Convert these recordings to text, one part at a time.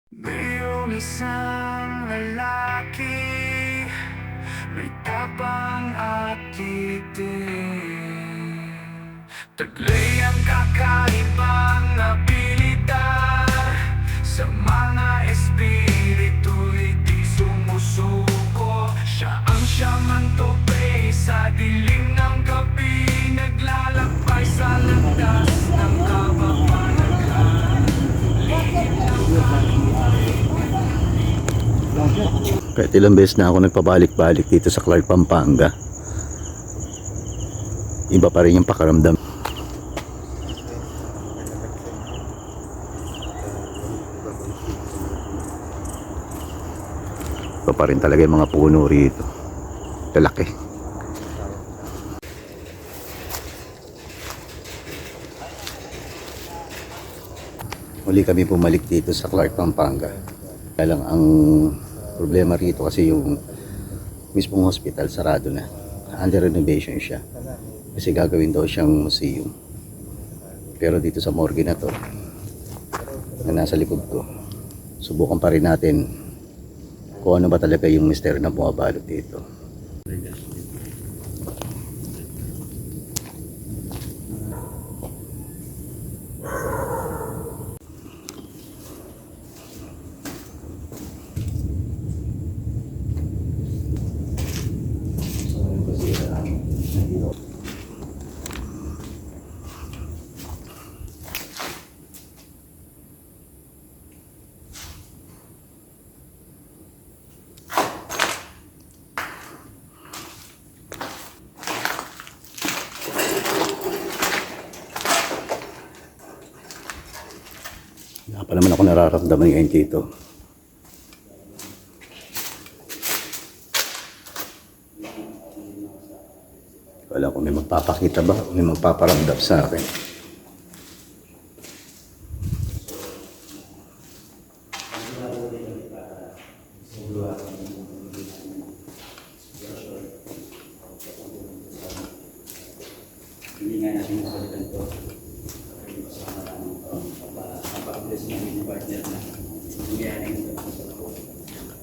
Mayroong isang lalaki, may tapang at titig. Taglay ang kakaibang abilidad, sa mga espiritu'y di sumusuko. Siya ang siyang tope sa dilim ng gabi, naglalakbay sa landas ng kababalagan. Kahit ilang beses na ako nagpabalik-balik dito sa Clark, Pampanga, iba pa rin yung pakaramdam. Iba pa rin talaga yung mga puno rito. Lalaki. Muli kami bumalik dito sa Clark, Pampanga. Kaya lang ang problema rito kasi yung mismong hospital sarado na. Under renovation siya. Kasi gagawin daw siyang museum. Pero dito sa morgue na to, na nasa likod ko, subukan pa rin natin kung ano ba talaga yung misteryo na bumabalot dito. Wala pa naman ako nararamdaman ngayon dito. Wala kung may magpapakita ba o may magpaparamdam sa akin. Hindi nga natin nakalitan to. Papa-bless namin yung partner na nangyayari ng ito sa ako.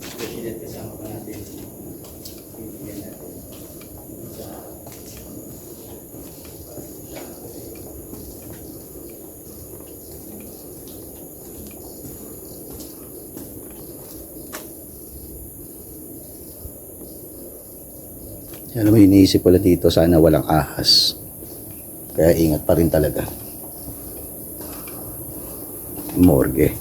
Especially at kasama pa natin. Pinigyan natin. Alam mo, iniisip ko lang dito, sana walang ahas. Kaya ingat pa rin talaga. Morgue.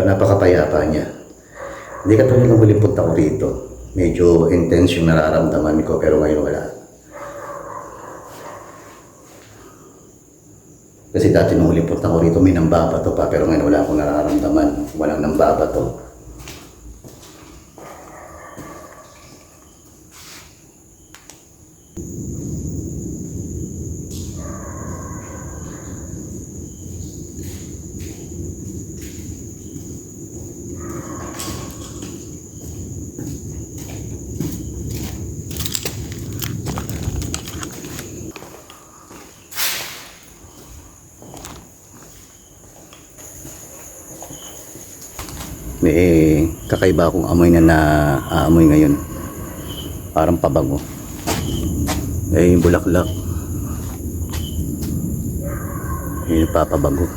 napakapayapa niya. Hindi katulad ng huling punta ko rito. Medyo intense yung nararamdaman ko pero ngayon wala. Kasi dati nung huling punta ko rito may nambabato pa pero ngayon wala akong nararamdaman. Walang nambabato. May kakaiba akong amoy na naaamoy ngayon. Parang pabango. Yung bulaklak. Yung papabango.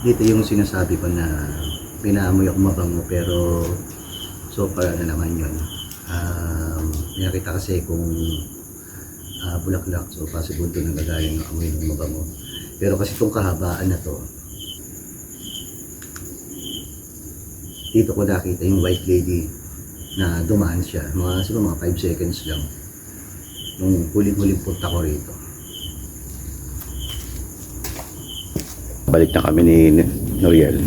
Dito yung sinasabi ko na pinaamoy ako mabango pero so far na naman yun. May nakita kasi kung bulaklak, so possible doon nagagaya ng amoy ng mabango. Pero kasi itong kahabaan na to, dito ko nakita yung white lady na dumaan siya, siguro mga 5 seconds lang nung huling-huling punta ko rito. Balik na kami ni Noriel.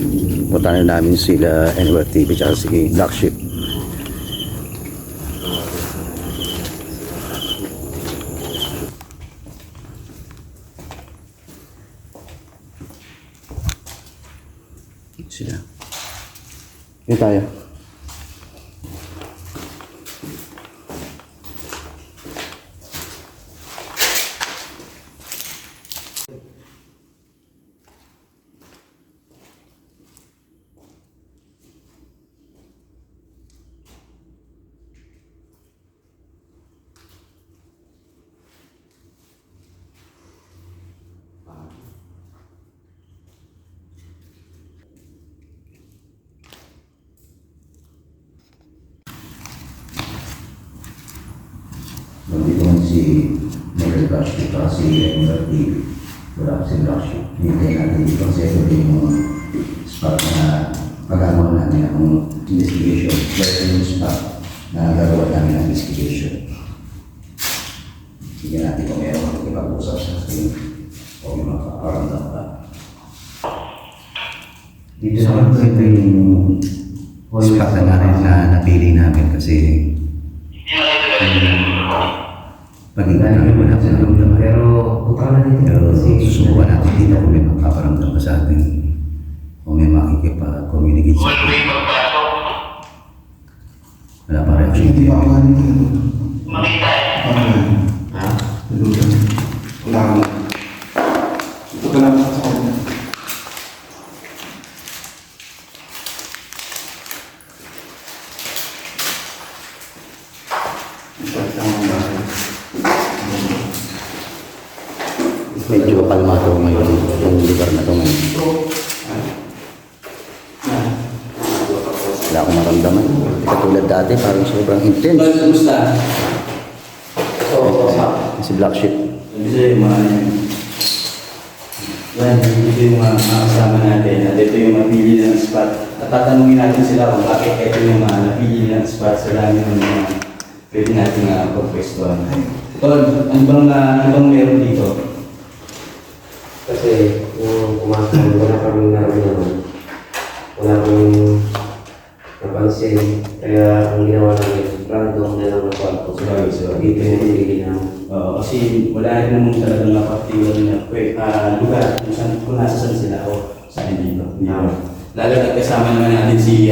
Punta na namin sila NWTV at si Black Sheep. Sila. Yun tayo. Nandito man si Michael Blackship at si Edward T. Wala si Blackship. Hindi natin dito kasi ito yung spot na pagagawa namin ng investigation. Ito yung spot na gagawa namin ng investigation. Sige natin kung meron makikipag-usap sa akin o yung makakaramdam ka. Dito naman po ito yung spot na namin na napili namin kasi pagiging namin wala sa naramdaman. Pero punta na dito. Pero susubukan natin dito kung may makaparamdam ka sa atin. Kung may makikipag-communicate sa atin. Wala pa reaction dito. Makita eh. Ha? Wala ka na. Ito ka lang sa kanya. Ito ang bahay. Medyo kalmado ngayon yung lugar na ito ngayon. Wala akong maramdaman. Hindi katulad dati, parang sobrang intense. Kumusta? Si Black Sheep. Ito yung mga yan, ito yung mga kasama natin. At ito yung mapili ng spot. At tatanungin natin sila kung bakit ito yung mga napili ng spot sa dami ng mga pwede natin pagpwestuhan. Tol, ano bang meron dito? Kasi yung kumakang wala kaming naramdaman, wala kaming napansin, kaya ang ginawa namin, random na lang na kwarto. So, dito yung pinili namin. Kasi wala rin naman talagang napartiwan na lugar kung nasa sila o sa akin dito. Lalo na kasama naman natin si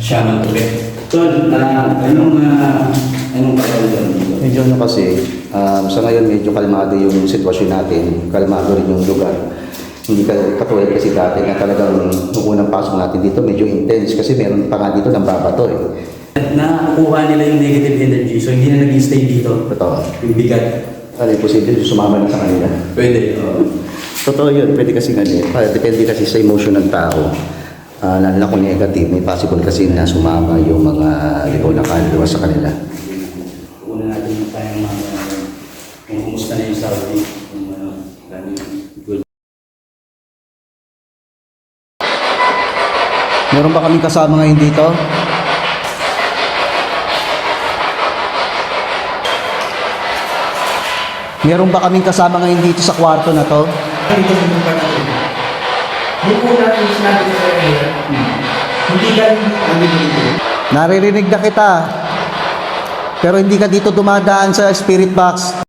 Shaman Tubet. Tol, anong pakiramdam dito? Medyo kasi, sa ngayon medyo kalmado yung sitwasyon natin, kalmado rin yung lugar. Hindi katulad kasi dati na talagang nung unang pasok natin dito medyo intense kasi meron pa nga dito ng babato eh. Nakukuha nila yung negative energy so hindi na nag-stay dito. Totoo. Yung bigat. Ano yung posible, sumama na sa kanila. Pwede. Totoo yun, pwede kasi depende kasi sa emotion ng tao. Lalo na kung negative, may possible kasi na sumama yung mga ligaw na kaluluwa sa kanila. tayong mga kung kumusta na yung Saudi, kung good. Meron ba kaming kasama ngayon dito? Meron ba kaming kasama ngayon dito sa kwarto na to? Ito yung panahon. Yung una yung sinabi ko sa kanila, hindi galing dito. Naririnig na kita. Pero hindi ka dito dumadaan sa spirit box.